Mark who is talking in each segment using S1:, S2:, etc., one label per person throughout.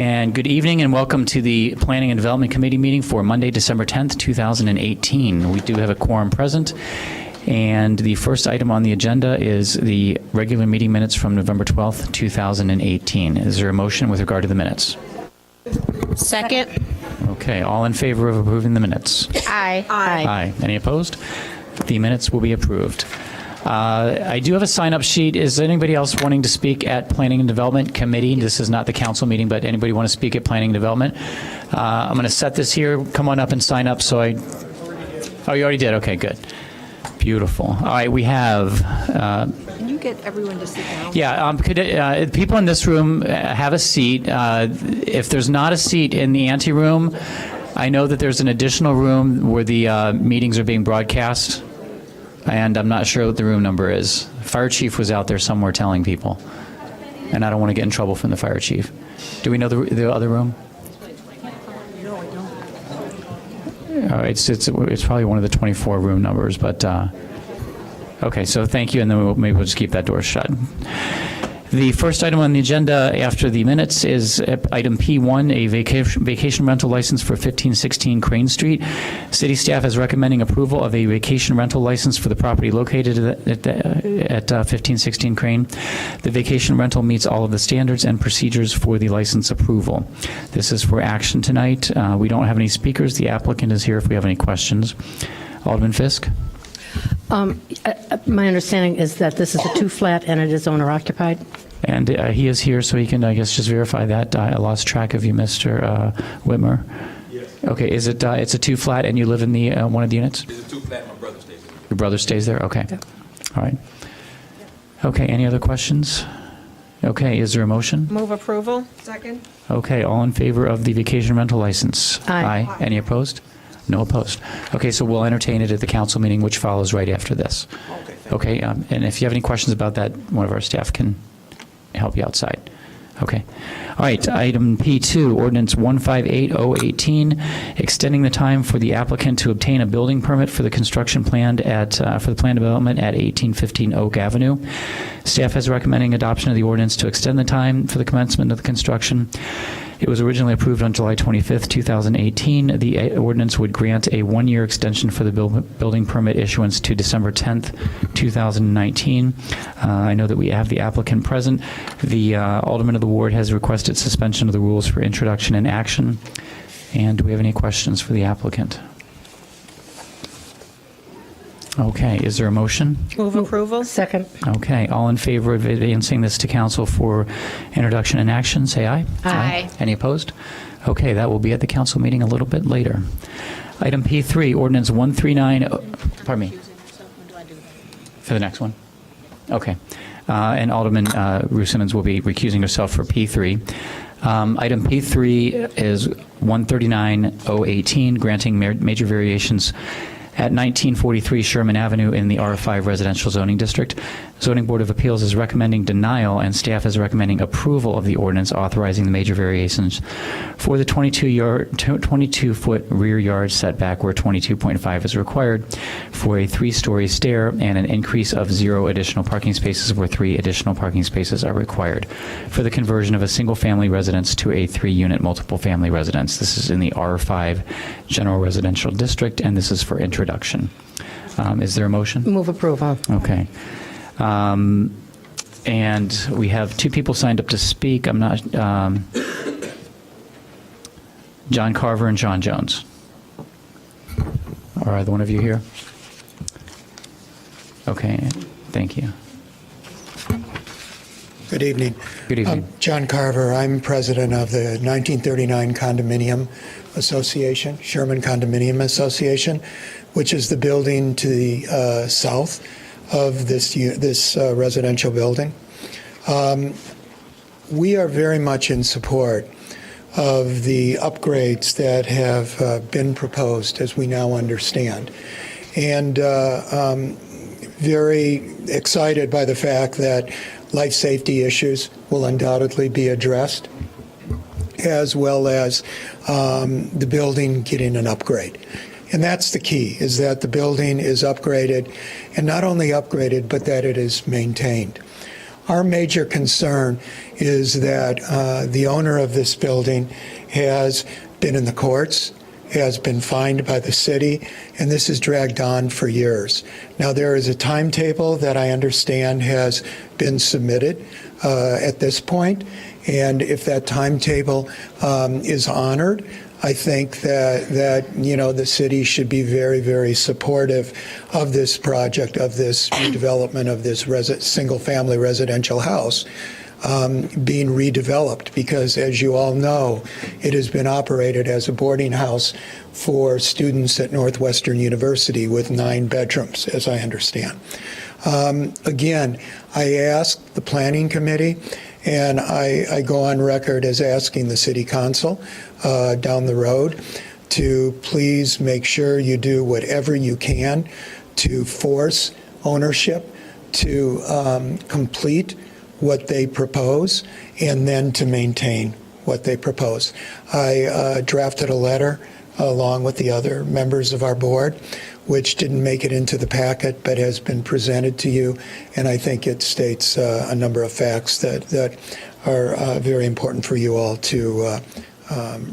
S1: And good evening and welcome to the Planning and Development Committee meeting for Monday, December 10th, 2018. We do have a quorum present. And the first item on the agenda is the regular meeting minutes from November 12th, 2018. Is there a motion with regard to the minutes?
S2: Second.
S1: Okay, all in favor of approving the minutes?
S2: Aye.
S1: Aye. Any opposed? The minutes will be approved. I do have a sign-up sheet. Is anybody else wanting to speak at Planning and Development Committee? This is not the council meeting, but anybody want to speak at Planning and Development? I'm going to set this here. Come on up and sign up. Oh, you already did? Okay, good. Beautiful. All right, we have...
S3: Can you get everyone to sit down?
S1: Yeah, could people in this room have a seat? If there's not a seat in the anteroom, I know that there's an additional room where the meetings are being broadcast, and I'm not sure what the room number is. Fire chief was out there somewhere telling people, and I don't want to get in trouble from the fire chief. Do we know the other room?
S3: No, I don't.
S1: It's probably one of the 24 room numbers, but okay. So thank you, and then maybe we'll just keep that door shut. The first item on the agenda after the minutes is item P1, a vacation rental license for 1516 Crane Street. City staff is recommending approval of a vacation rental license for the property located at 1516 Crane. The vacation rental meets all of the standards and procedures for the license approval. This is for action tonight. We don't have any speakers. The applicant is here if we have any questions. Alderman Fisk?
S2: My understanding is that this is a two-flat and it is owner-occupied.
S1: And he is here, so he can, I guess, just verify that. I lost track of you, Mr. Whitmer.
S4: Yes.
S1: Okay, is it? It's a two-flat, and you live in the one of the units?
S4: It's a two-flat. My brother stays there.
S1: Your brother stays there? Okay.
S2: Yeah.
S1: All right. Okay, any other questions? Okay, is there a motion?
S3: Move approval. Second.
S1: Okay, all in favor of the vacation rental license?
S2: Aye.
S1: Any opposed? No opposed. Okay, so we'll entertain it at the council meeting, which follows right after this.
S4: Okay.
S1: Okay, and if you have any questions about that, one of our staff can help you outside. Okay. All right, item P2, ordinance 158018, extending the time for the applicant to obtain a building permit for the construction planned for the planned development at 1815 Oak Avenue. Staff is recommending adoption of the ordinance to extend the time for the commencement of the construction. It was originally approved on July 25th, 2018. The ordinance would grant a one-year extension for the building permit issuance to December 10th, 2019. I know that we have the applicant present. The alderman of the ward has requested suspension of the rules for introduction and action. And do we have any questions for the applicant? Okay, is there a motion?
S3: Move approval.
S2: Second.
S1: Okay, all in favor of advancing this to council for introduction and action, say aye.
S2: Aye.
S1: Any opposed? Okay, that will be at the council meeting a little bit later. Item P3, ordinance 139, pardon me. For the next one? Okay. And Alderman Ruth Simmons will be recusing herself for P3. Item P3 is 139-018, granting major variations at 1943 Sherman Avenue in the R5 residential zoning district. Zoning Board of Appeals is recommending denial, and staff is recommending approval of the ordinance authorizing the major variations for the 22-foot rear yard setback where 22.5 is required, for a 3-story stair, and an increase of 0 additional parking spaces where 3 additional parking spaces are required, for the conversion of a single-family residence to a 3-unit multiple-family residence. This is in the R5 general residential district, and this is for introduction. Is there a motion?
S2: Move approval.
S1: Okay. And we have 2 people signed up to speak. I'm not, John Carver and John Jones. Are either one of you here? Okay, thank you.
S5: Good evening.
S1: Good evening.
S5: John Carver. I'm president of the 1939 Condominium Association, Sherman Condominium Association, which is the building to the south of this residential building. We are very much in support of the upgrades that have been proposed, as we now understand, and very excited by the fact that life safety issues will undoubtedly be addressed, as well as the building getting an upgrade. And that's the key, is that the building is upgraded, and not only upgraded, but that it is maintained. Our major concern is that the owner of this building has been in the courts, has been fined by the city, and this has dragged on for years. Now, there is a timetable that I understand has been submitted at this point, and if that timetable is honored, I think that the city should be very, very supportive of this project, of this redevelopment of this single-family residential house being redeveloped, because, as you all know, it has been operated as a boarding house for students at Northwestern University with 9 bedrooms, as I understand. Again, I asked the Planning Committee, and I go on record as asking the City Council down the road to please make sure you do whatever you can to force ownership to complete what they propose and then to maintain what they propose. I drafted a letter along with the other members of our board, which didn't make it into the packet but has been presented to you, and I think it states a number of facts that are very important for you all to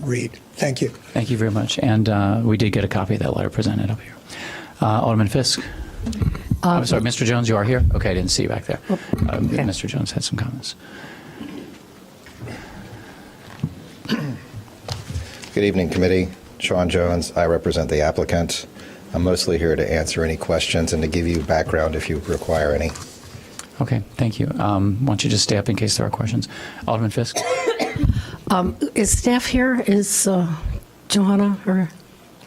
S5: read. Thank you.
S1: Thank you very much. And we did get a copy of that letter presented up here. Alderman Fisk. I'm sorry, Mr. Jones, you are here? Okay, I didn't see you back there.
S2: okay.
S1: Mr. Jones had some comments.
S4: Good evening, committee. Sean Jones. I represent the applicant. I'm mostly here to answer any questions and to give you background if you require any.
S1: Okay, thank you. Why don't you just stay up in case there are questions? Alderman Fisk?
S2: Is staff here? Is Johanna or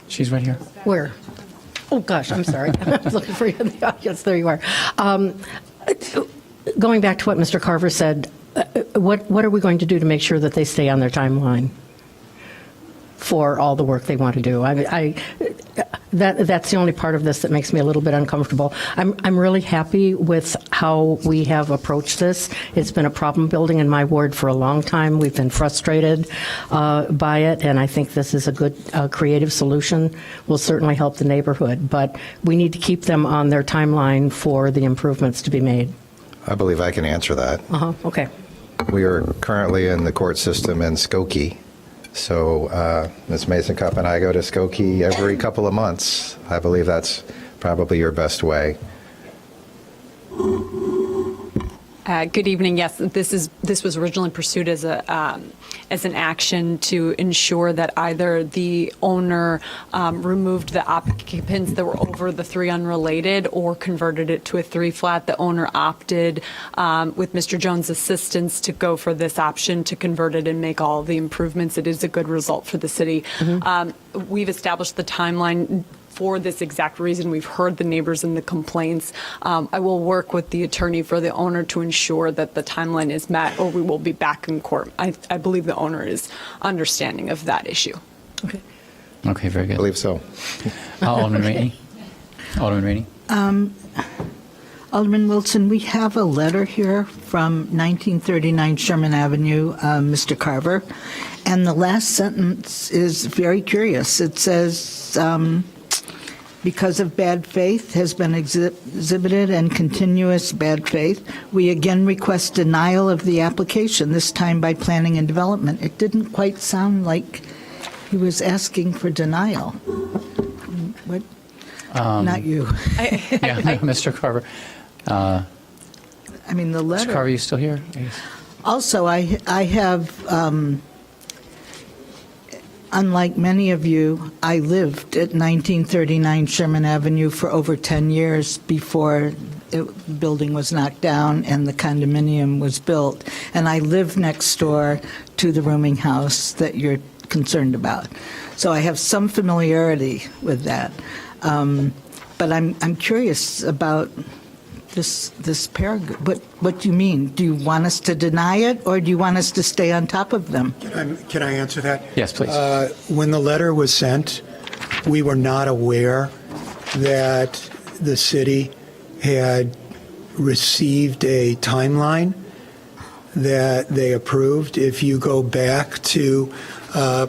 S1: She's right here.
S2: where? Oh, gosh, I'm sorry. I was looking for you in the audience. There you are. Going back to what Mr. Carver said, what are we going to do to make sure that they stay on their timeline for all the work they want to do? That's the only part of this that makes me a little bit uncomfortable. I'm really happy with how we have approached this. It's been a problem building in my ward for a long time. We've been frustrated by it, and I think this is a good creative solution. Will certainly help the neighborhood, but we need to keep them on their timeline for the improvements to be made.
S4: I believe I can answer that.
S2: Okay.
S4: We are currently in the court system in Skokie. So Ms. Mason Cup and I go to Skokie every couple of months. I believe that's probably your best way.
S6: Good evening. Yes, this was originally pursued as an action to ensure that either the owner removed the occupants that were over the 3 unrelated or converted it to a 3-flat. The owner opted, with Mr. Jones' assistance, to go for this option to convert it and make all the improvements. It is a good result for the city. We've established the timeline for this exact reason. We've heard the neighbors and the complaints. I will work with the attorney for the owner to ensure that the timeline is met, or we will be back in court. I believe the owner is understanding of that issue.
S2: Okay.
S1: Okay, very
S4: I
S1: good.
S4: believe so.
S1: Alderman Rainey? Alderman Rainey?
S7: Alderman Wilson, we have a letter here from 1939 Sherman Avenue, Mr. Carver, and the last sentence is very curious. It says, because of bad faith has been exhibited and continuous bad faith, we again request denial of the application, this time by Planning and Development. It didn't quite sound like he was asking for denial. What? Not you.
S1: Yeah, Mr. Carver.
S7: I mean, the
S1: Mr.
S7: letter.
S1: Carver, you still here?
S7: Also, I have, unlike many of you, I lived at 1939 Sherman Avenue for over 10 years before the building was knocked down and the condominium was built. And I lived next door to the rooming house that you're concerned about. So I have some familiarity with that. But I'm curious about this paragraph. What do you mean? Do you want us to deny it, or do you want us to stay on top of them?
S5: Can I answer that?
S1: Yes, please.
S5: When the letter was sent, we were not aware that the city had received a timeline that they approved. If you go back to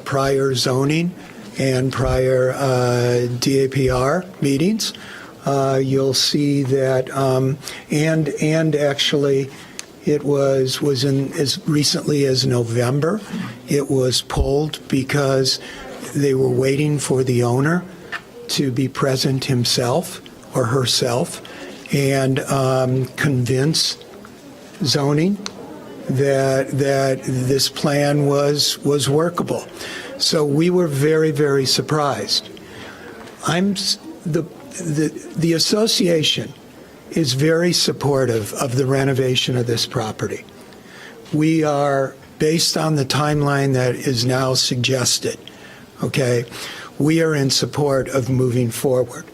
S5: prior zoning and prior DAPR meetings, you'll see that, and actually It was in as recently as November. It was pulled because they were waiting for the owner to be present himself or herself and convince zoning that this plan was workable. So we were very, very surprised. The association is very supportive of the renovation of this property. We are, based on the timeline that is now suggested, okay, we are in support of moving forward.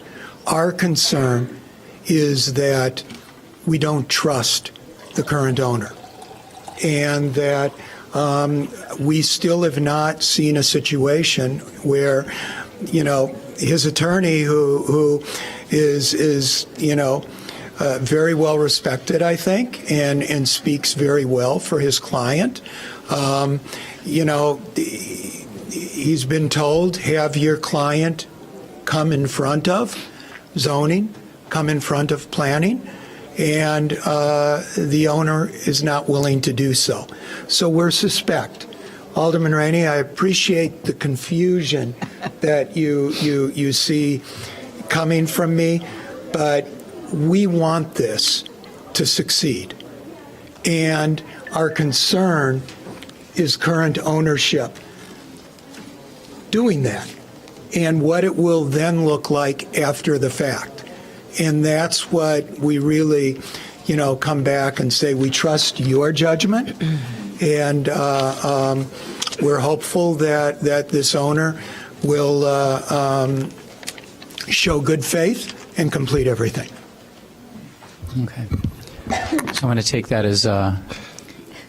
S5: Our concern is that we don't trust the current owner, and that we still have not seen a situation where, his attorney, who is very well respected, I think, and speaks very well for his client. He's been told, have your client come in front of zoning, come in front of planning, and the owner is not willing to do so. So we're suspect. Alderman Rainey, I appreciate the confusion that you see coming from me, but we want this to succeed. And our concern is current ownership doing that and what it will then look like after the fact. And that's what we really, come back and say, we trust your judgment. And we're hopeful that this owner will show good faith and complete everything.
S1: Okay. So I'm going to take that as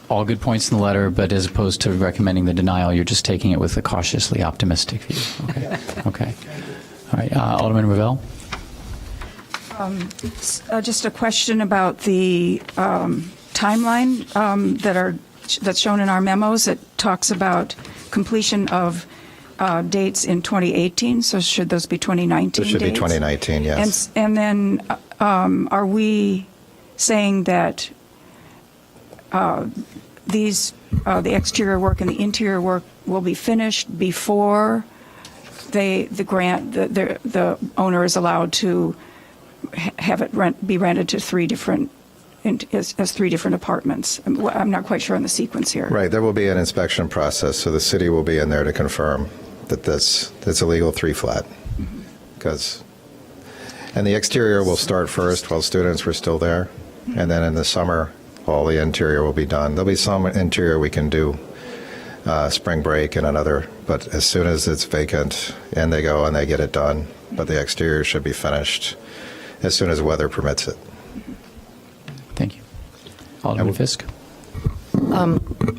S1: all good points in the letter, but as opposed to recommending the denial, you're just taking it with a cautiously optimistic view. Okay. Okay. All right. Alderman Ravel?
S8: Just a question about the timeline that's shown in our memos. It talks about completion of dates in 2018. So should those be 2019
S4: It should be
S8: dates?
S4: 2019, yes.
S8: And then are we saying that the exterior work and the interior work will be finished before the owner is allowed to have it be rented to three different apartments? I'm not quite sure on the sequence here.
S4: Right, there will be an inspection process, so the city will be in there to confirm that that's a legal 3-flat. And the exterior will start first while students were still there, and then in the summer, all the interior will be done. There'll be some interior we can do spring break and another, but as soon as it's vacant, and they go and they get it done, but the exterior should be finished as soon as weather permits it.
S1: Thank you. Alderman Fisk?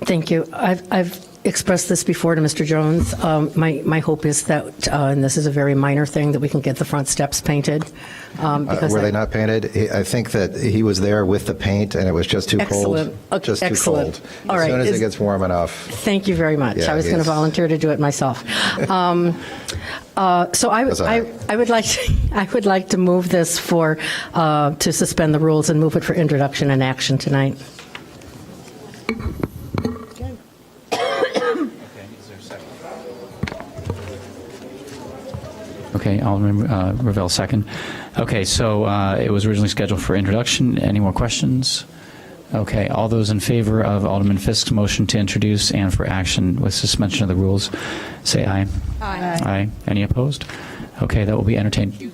S2: Thank you. I've expressed this before to Mr. Jones. My hope is that, and this is a very minor thing, that we can get the front steps painted. Because
S4: Were they not painted? I think that he was there with the paint, and it was just too
S2: Excellent.
S4: cold.
S2: Okay,
S4: Just
S2: excellent.
S4: too cold.
S2: All
S4: As
S2: right.
S4: soon as it gets warm enough.
S2: Thank you very much.
S4: Yeah,
S2: I was going to
S4: it's-
S2: volunteer to do it myself. So
S4: Was I?
S2: I would like to move this to suspend the rules and move it for introduction and action tonight.
S1: Okay, Alderman Ravel, second. Okay, so it was originally scheduled for introduction. Any more questions? Okay, all those in favor of Alderman Fisk's motion to introduce and for action with suspension of the rules, say aye.
S3: Aye.
S1: Aye. Any opposed? Okay, that will be entertained.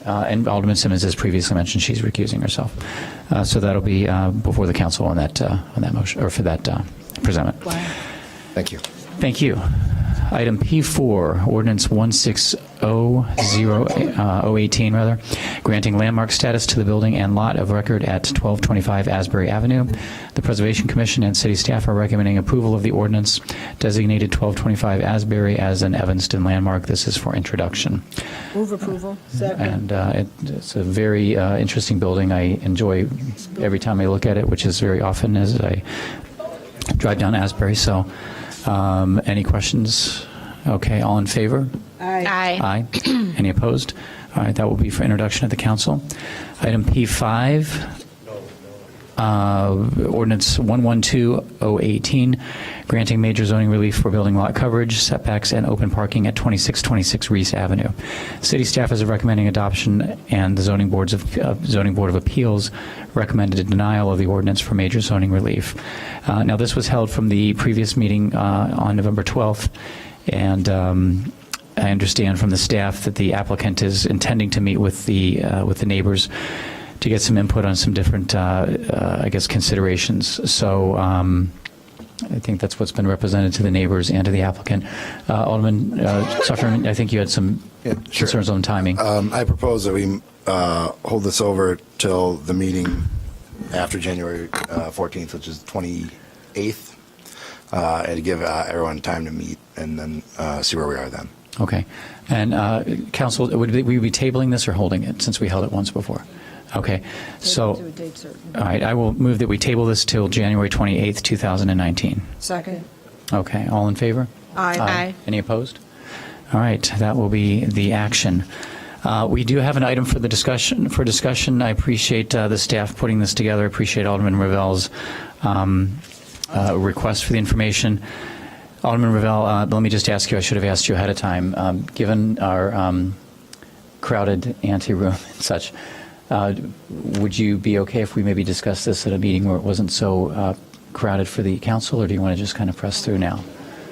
S1: And Alderman Simmons, as previously mentioned, she's recusing herself. So that'll be before the council on that motion, or for that presentment.
S4: Thank you.
S1: Thank you. Item P4, Ordinance 160-018, granting landmark status to the building and lot of record at 1225 Asbury Avenue. The Preservation Commission and city staff are recommending approval of the ordinance designated 1225 Asbury as an Evanston landmark. This is for introduction.
S3: Move approval. Second.
S1: And it's a very interesting building. I enjoy every time I look at it, which is very often as I drive down Asbury. So any questions? Okay, all in favor?
S3: Aye.
S1: Aye. Any opposed? All right, that will be for introduction at the council. Item P5. ordinance 112-018, granting major zoning relief for building lot coverage, setbacks, and open parking at 2626 Reese Avenue. City staff is recommending adoption, and the Zoning Board of Appeals recommended a denial of the ordinance for major zoning relief. Now, this was held from the previous meeting on November 12th, and I understand from the staff that the applicant is intending to meet with the neighbors to get some input on some different, I guess, considerations. So I think that's what's been represented to the neighbors and to the applicant. Alderman Sufferman, I think you had some concerns on timing.
S9: I propose that we hold this over till the meeting after January 14th, which is 28th, and to give everyone time to meet and then see where we are then.
S1: Okay. And council, would we be tabling this or holding it, since we held it once before? Okay. So,
S3: To a date certain.
S1: all right, I will move that we table this till January 28th, 2019.
S3: Second.
S1: Okay. All in favor?
S3: Aye.
S1: Any opposed? All right. That will be the action. We do have an item for the discussion. I appreciate the staff putting this together. I appreciate Alderman Ravel's request for the information. Alderman Ravel, let me just ask you, I should have asked you ahead of time, given our crowded anteroom and such, would you be okay if we maybe discuss this at a meeting where it wasn't so crowded for the council, or do you want to just kind of press through now?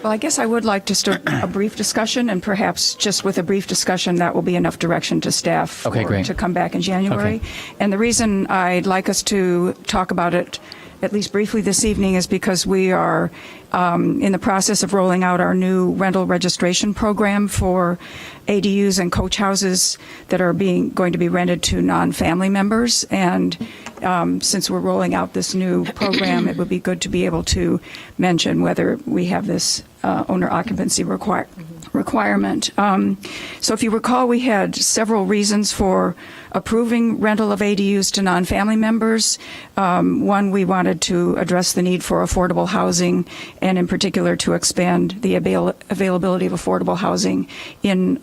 S8: Well, I guess I would like just a brief discussion, and perhaps just with a brief discussion, that will be enough direction to staff
S1: Okay, great.
S8: to come back in January.
S1: Okay.
S8: And the reason I'd like us to talk about it, at least briefly this evening, is because we are in the process of rolling out our new rental registration program for ADUs and coach houses that are going to be rented to non-family members. And since we're rolling out this new program, it would be good to be able to mention whether we have this owner occupancy requirement. So if you recall, we had several reasons for approving rental of ADUs to non-family members. One, we wanted to address the need for affordable housing, and in particular to expand the availability of affordable housing in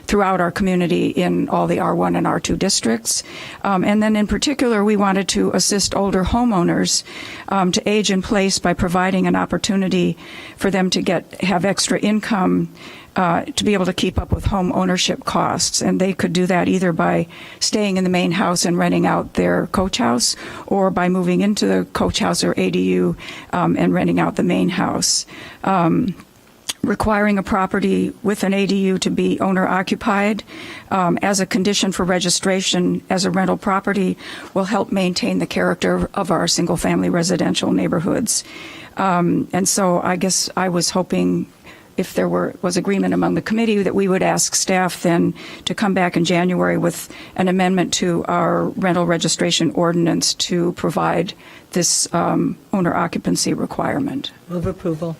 S8: throughout our community in all the R1 and R2 districts. And then in particular, we wanted to assist older homeowners to age in place by providing an opportunity for them to have extra income to be able to keep up with home ownership costs. And they could do that either by staying in the main house and renting out their coach house, or by moving into the coach house or ADU and renting out the main house. Requiring a property with an ADU to be owner-occupied as a condition for registration as a rental property will help maintain the character of our single-family residential neighborhoods. And so I guess I was hoping, if there was agreement among the committee, that we would ask staff then to come back in January with an amendment to our rental registration ordinance to provide this owner occupancy requirement.
S3: Move approval.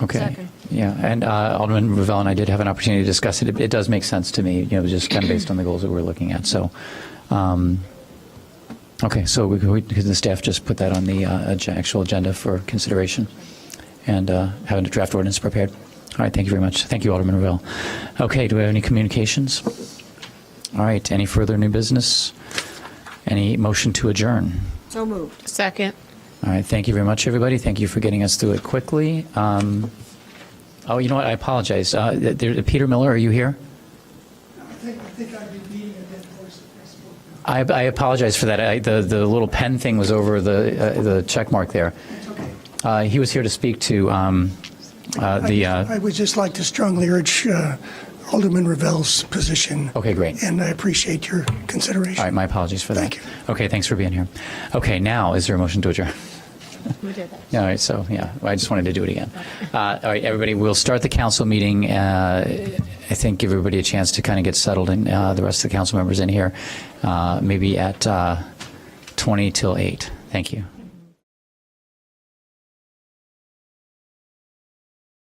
S1: Okay.
S3: Second.
S1: Yeah, and Alderman Ravel and I did have an opportunity to discuss it. It does make sense to me, just kind of based on the goals that we're looking at. So, okay, so could the staff just put that on the actual agenda for consideration, and having a draft ordinance prepared? All right, thank you very much. Thank you, Alderman Ravel. Okay, do we have any communications? All right, any further new business? Any motion to adjourn?
S3: So moved. Second.
S1: All right, thank you very much, everybody. Thank you for getting us through it quickly. Oh, you know what? I apologize. Peter Miller, are you here?
S5: I think I'd be beating a dead horse.
S1: I apologize for that. The little pen thing was over the check mark there.
S5: It's okay.
S1: He was here to speak to
S5: I would just like to strongly urge Alderman Ravel's position.
S1: Okay, great.
S5: And I appreciate your consideration.
S1: All right, my apologies for that.
S5: Thank you.
S1: Okay, thanks for being here. Okay, now, is there a motion to adjourn?
S3: We did that.
S1: All right, so, yeah, I just wanted to do it again. All right, everybody, we'll start the council meeting. I think give everybody a chance to kind of get settled, and the rest of the council members in here, maybe at 20 till 8. Thank you.